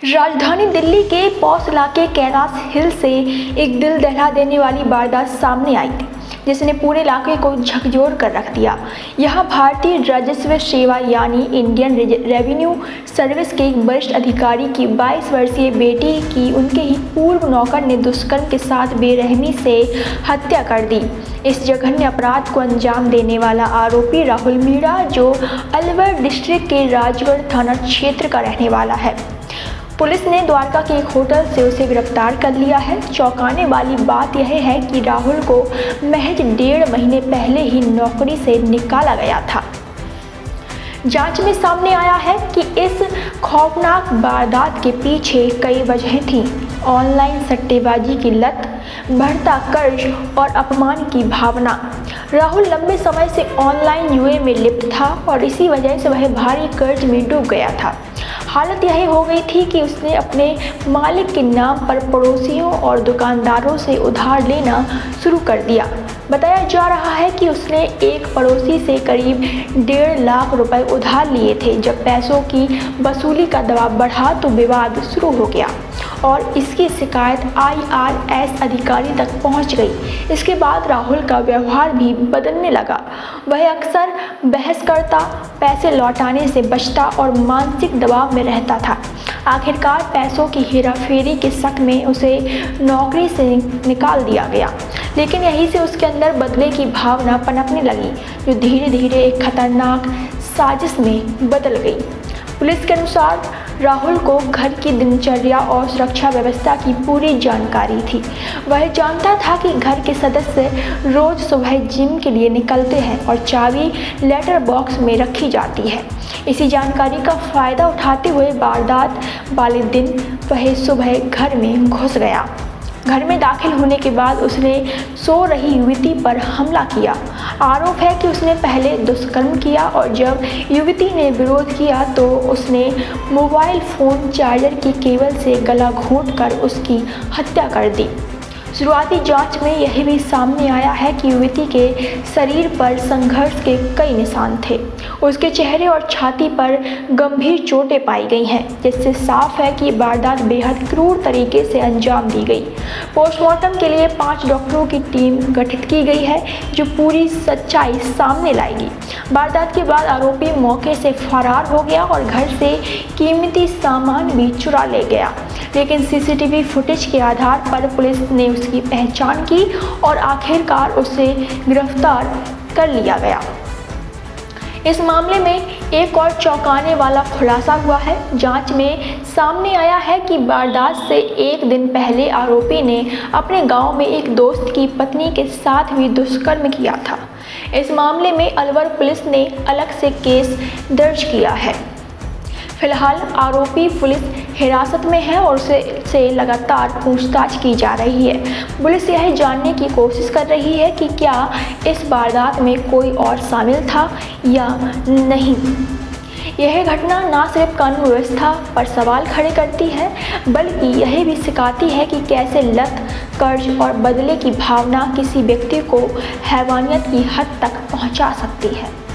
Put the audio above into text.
राजधानी दिल्ली के पॉश इलाके कैलाश हिल से एक दिल दहला देने वाली वारदात सामने आई थी, जिसने पूरे इलाके को झकझोर कर रख दिया। यहाँ भारतीय राजस्व सेवा यानी इंडियन रेवेन्यू सर्विस के एक वरिष्ठ अधिकारी की 22 वर्षीय बेटी की उनके ही पूर्व नौकर ने दुष्कर्म के साथ बेरहमी से हत्या कर दी। इस जघन्य अपराध को अंजाम देने वाला आरोपी राहुल मीणा, जो अलवर डिस्ट्रिक्ट के राजगढ़ थाना क्षेत्र का रहने वाला है, पुलिस ने द्वारका के एक होटल से उसे गिरफ्तार कर लिया है। चौंकाने वाली बात यह है कि राहुल को महज 1.5 महीने पहले ही नौकरी से निकाला गया था। जांच में सामने आया है कि इस खौफनाक वारदात के पीछे कई वजहें थीं। ऑनलाइन सट्टेबाजी की लत, बढ़ता कर्ज और अपमान की भावना। राहुल लंबे समय से ऑनलाइन जुए में लिप्त था और इसी वजह से वह भारी कर्ज में डूब गया था। हालत यही हो गई थी कि उसने अपने मालिक के नाम पर पड़ोसियों और दुकानदारों से उधार लेना शुरू कर दिया। बताया जा रहा है कि उसने एक पड़ोसी से करीब 1.5 लाख रुपए उधार लिए थे। जब पैसों की वसूली का दबाव बढ़ा तो विवाद शुरू हो गया और इसकी शिकायत IRS अधिकारी तक पहुंच गई। इसके बाद राहुल का व्यवहार भी बदलने लगा। वह अक्सर बहस करता, पैसे लौटाने से बचता और मानसिक दबाव में रहता था। आखिरकार पैसों की हेराफेरी के शक में उसे नौकरी से निकाल दिया गया, लेकिन यहीं से उसके अंदर बदले की भावना पनपने लगी, जो धीरे धीरे एक खतरनाक साजिश में बदल गई। पुलिस के अनुसार राहुल को घर की दिनचर्या और सुरक्षा व्यवस्था की पूरी जानकारी थी। वह जानता था कि घर के सदस्य रोज सुबह जिम के लिए निकलते हैं और चाबी लेटर बॉक्स में रखी जाती है। इसी जानकारी का फ़ायदा उठाते हुए वारदात वाले दिन वह सुबह घर में घुस गया। घर में दाखिल होने के बाद उसने सो रही युवती पर हमला किया। आरोप है कि उसने पहले दुष्कर्म किया और जब युवती ने विरोध किया तो उसने मोबाइल फ़ोन चार्जर की केबल से गला घोंटकर उसकी हत्या कर दी। शुरुआती जांच में यह भी सामने आया है कि युवती के शरीर पर संघर्ष के कई निशान थे। उसके चेहरे और छाती पर गंभीर चोटें पाई गई हैं, जिससे साफ है कि वारदात बेहद क्रूर तरीके से अंजाम दी गई। पोस्टमार्टम के लिए 5 डॉक्टरों की टीम गठित की गई है, जो पूरी सच्चाई सामने लाएगी। वारदात के बाद आरोपी मौके से फरार हो गया और घर से कीमती सामान भी चुरा ले गया, लेकिन CCTV फुटेज के आधार पर पुलिस ने उसकी पहचान की और आखिरकार उसे गिरफ्तार कर लिया गया। इस मामले में एक और चौंकाने वाला खुलासा हुआ है। जांच में सामने आया है कि वारदात से एक दिन पहले आरोपी ने अपने गांव में एक दोस्त की पत्नी के साथ भी दुष्कर्म किया था। इस मामले में अलवर पुलिस ने अलग से केस दर्ज किया है। फिलहाल आरोपी पुलिस हिरासत में है और उसे लगातार पूछताछ की जा रही है। पुलिस यह जानने की कोशिश कर रही है कि क्या इस वारदात में कोई और शामिल था या नहीं। यह घटना न सिर्फ कानून व्यवस्था पर सवाल खड़े करती है, बल्कि यह भी सिखाती है कि कैसे लत, कर्ज और बदले की भावना किसी व्यक्ति को हैवानियत की हद तक पहुंचा सकती है।